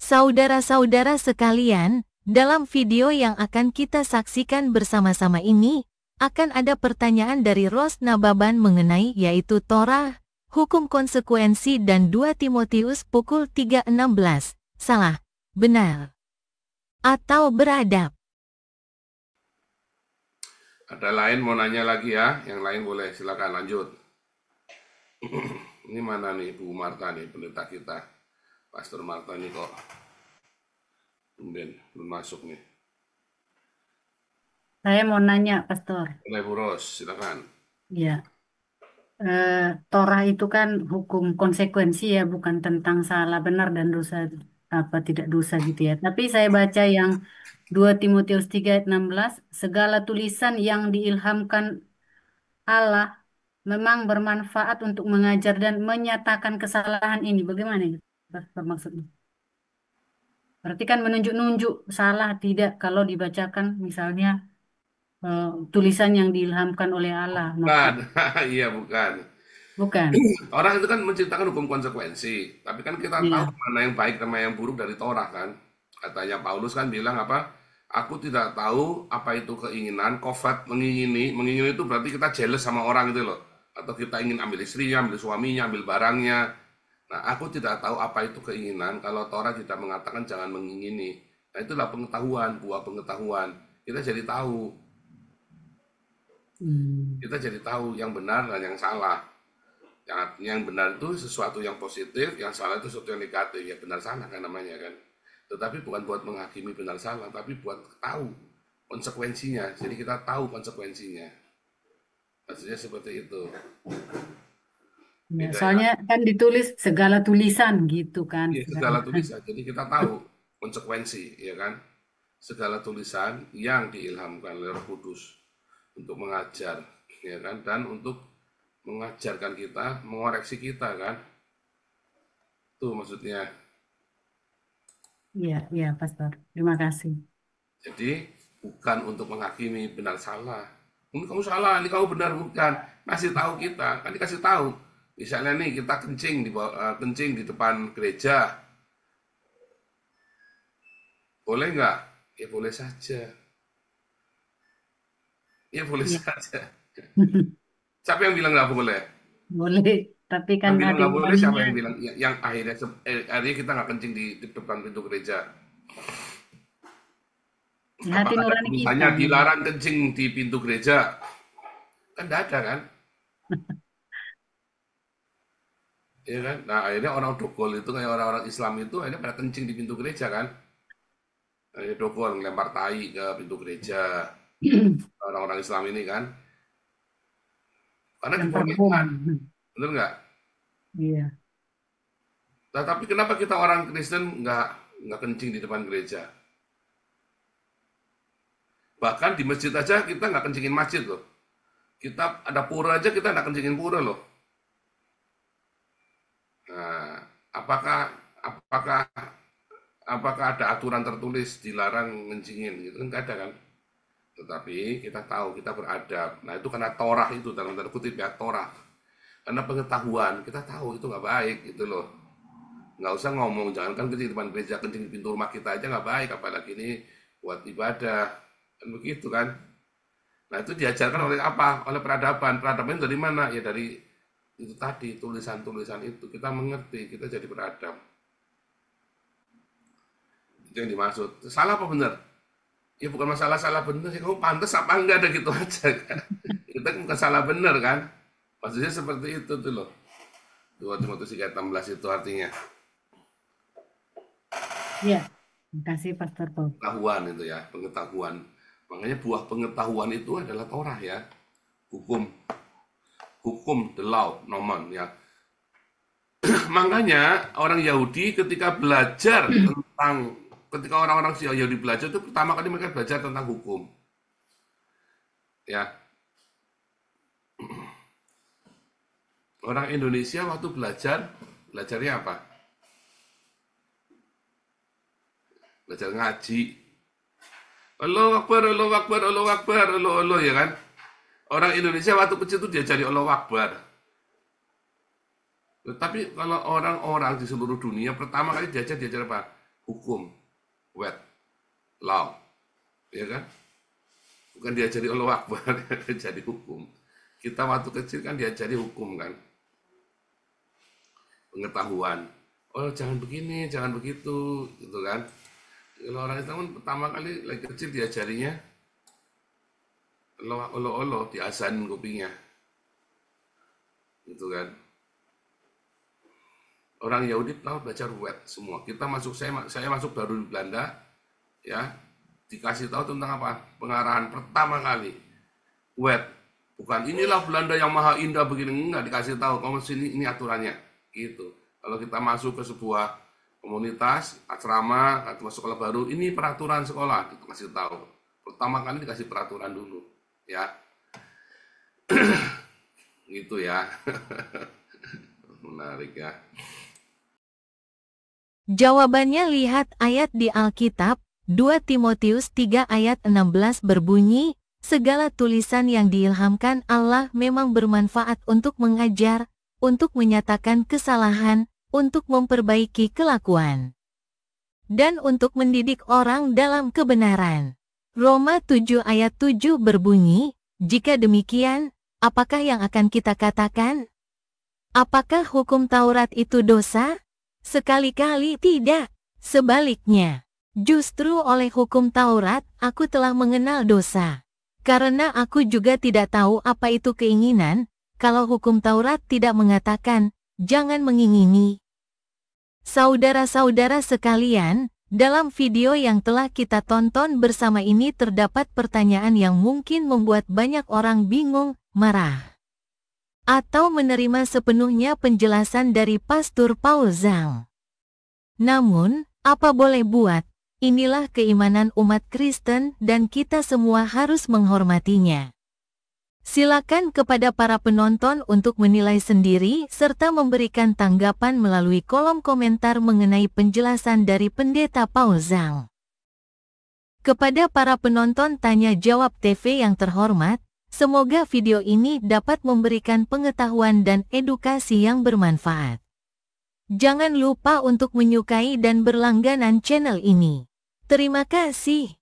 Saudara-saudara sekalian, dalam video yang akan kita saksikan bersama-sama ini, akan ada pertanyaan dari Ros Nababan mengenai yaitu Torah, hukum konsekuensi dan 2 Timotius pukul 3:16. Salah, benar, atau beradab? Ada lain mau nanya lagi ya? Yang lain boleh, silakan lanjut. Ini mana nih Bu Marta nih, pendeta kita. Pastor Marta nih kok belum masuk nih. Saya mau nanya, Pastor. Boleh Bu Ros, silakan. Ya, Torah itu kan hukum konsekuensi ya, bukan tentang salah benar dan dosa apa tidak dosa gitu ya. Tapi saya baca yang 2 Timotius 3:16, segala tulisan yang diilhamkan Allah memang bermanfaat untuk mengajar dan menyatakan kesalahan ini. Bagaimana itu, Pastor, maksudnya? Berarti kan menunjuk-nunjuk salah tidak kalau dibacakan misalnya eh, tulisan yang diilhamkan oleh Allah Bukan, maksud. iya bukan. Bukan. Orang itu kan menciptakan hukum konsekuensi, tapi kan kita tahu Iya. mana yang baik dan mana yang buruk dari Torah kan. Katanya Paulus kan bilang apa? Aku tidak tahu apa itu keinginan, kofat mengingini itu berarti kita jealous sama orang itu loh. Atau kita ingin ambil istrinya, ambil suaminya, ambil barangnya. Nah, aku tidak tahu apa itu keinginan kalau Torah tidak mengatakan jangan mengingini. Nah, itulah pengetahuan, buah pengetahuan. Kita jadi tahu, Hmm. kita jadi tahu yang benar dan yang salah. Yang benar itu sesuatu yang positif, yang salah itu sesuatu yang negatif. Ya benar salah kan namanya kan. Tetapi bukan buat menghakimi benar salah, tapi buat tahu konsekuensinya. Jadi kita tahu konsekuensinya. Maksudnya seperti itu. Ya, Beda ya. soalnya kan ditulis segala tulisan gitu kan. Iya, segala tulisan. Jadi kita tahu konsekuensi, ya kan? Segala tulisan yang diilhamkan oleh Roh Kudus untuk mengajar, ya kan? Dan untuk mengajarkan kita, mengoreksi kita kan? Itu maksudnya. Iya, iya, Pastor. Terima kasih. Jadi bukan untuk menghakimi benar salah. Ini kamu salah, ini kamu benar bukan. Kasih tahu kita, kan dikasih tahu. Misalnya nih kita kencing di depan gereja, boleh nggak? Ya boleh saja. Ya boleh Iya. saja. Siapa yang bilang nggak boleh? Boleh, tapi kan Yang bilang hati nggak boleh siapa nuraninya, yang bilang? Yang akhirnya kita nggak kencing di depan pintu gereja. ya hati Apakah ada nurani kita. tulisannya dilarang kencing di pintu gereja? Kan tidak ada kan? Iya kan? Nah akhirnya orang dogol itu kayak orang-orang Islam itu akhirnya pada kencing di pintu gereja kan? Akhirnya dogol ngelempar tai ke pintu gereja. Orang-orang Islam ini kan? Karena Lempar bom. dibolehkan. Bener nggak? Iya. Nah, tapi kenapa kita orang Kristen nggak kencing di depan gereja? Bahkan di masjid aja kita nggak kencingin masjid loh. Kita ada pura aja kita nggak kencingin pura loh. Nah, apakah apakah apakah ada aturan tertulis dilarang ngencingin gitu kan? Nggak ada kan? Tetapi kita tahu kita beradab. Nah itu karena Torah itu dalam tanda kutip ya Torah. Karena pengetahuan kita tahu itu nggak baik gitu loh. Nggak usah ngomong jangan kan kencing di depan gereja kencing di pintu rumah kita aja nggak baik apalagi ini buat ibadah kan begitu kan. Nah itu diajarkan oleh apa? Oleh peradaban. Peradaban dari mana? Ya dari itu tadi tulisan-tulisan itu kita mengerti kita jadi beradab. Itu yang dimaksud. Salah apa benar? Ya bukan masalah salah benar ya kamu pantas apa enggak ada gitu aja kan. Kita bukan salah benar kan. Maksudnya seperti itu tuh loh. 2 Timotius 3:16 itu artinya Iya. Terima kasih, Pastor Paul. pengetahuan itu ya, pengetahuan. Makanya buah pengetahuan itu adalah Torah ya. Hukum, hukum the law, nomen ya. Makanya orang Yahudi ketika orang-orang Yahudi belajar itu pertama kali mereka belajar tentang hukum ya. Orang Indonesia waktu belajarnya apa? Belajar ngaji. Allahu Akbar, Allahu Akbar, Allahu Akbar, Allah, Allah ya kan. Orang Indonesia waktu kecil itu diajari Allahu Akbar. Tapi kalau orang-orang di seluruh dunia pertama kali diajar apa? hukum, wet, law, ya kan? Bukan diajari Allah Akbar, jadi hukum. Kita waktu kecil kan diajari hukum kan, pengetahuan. Oh jangan begini, jangan begitu, gitu kan? Kalau orang Islam kan pertama kali lagi kecil diajarinya Allah, diazanin kupingnya, gitu kan? Orang Yahudi tahu belajar wet semua. Kita masuk, saya masuk baru di Belanda, ya dikasih tahu tentang apa? Pengarahan pertama kali wet. Bukan inilah Belanda yang maha indah begini, enggak, dikasih tahu kamu sini ini aturannya, gitu. Kalau kita masuk ke sebuah komunitas, asrama, atau sekolah baru, ini peraturan sekolah, itu kasih tahu. Pertama kali dikasih peraturan dulu, ya. Gitu ya. Menarik ya. Jawabannya lihat ayat di Alkitab, 2 Timotius 3 ayat 16 berbunyi, segala tulisan yang diilhamkan Allah memang bermanfaat untuk mengajar, untuk menyatakan kesalahan, untuk memperbaiki kelakuan, dan untuk mendidik orang dalam kebenaran. Roma 7 ayat 7 berbunyi, jika demikian, apakah yang akan kita katakan? Apakah hukum Taurat itu dosa? Sekali-kali tidak. Sebaliknya, justru oleh hukum Taurat, aku telah mengenal dosa. Karena aku juga tidak tahu apa itu keinginan, kalau hukum Taurat tidak mengatakan, jangan mengingini. Saudara-saudara sekalian, dalam video yang telah kita tonton bersama ini terdapat pertanyaan yang mungkin membuat banyak orang bingung, marah, atau menerima sepenuhnya penjelasan dari Pastor Paul Zhang. Namun, apa boleh buat, inilah keimanan umat Kristen dan kita semua harus menghormatinya. Silakan kepada para penonton untuk menilai sendiri serta memberikan tanggapan melalui kolom komentar mengenai penjelasan dari Pendeta Paul Zhang. Kepada para penonton Tanya Jawab TV yang terhormat, semoga video ini dapat memberikan pengetahuan dan edukasi yang bermanfaat. Jangan lupa untuk menyukai dan berlangganan channel ini. Terima kasih.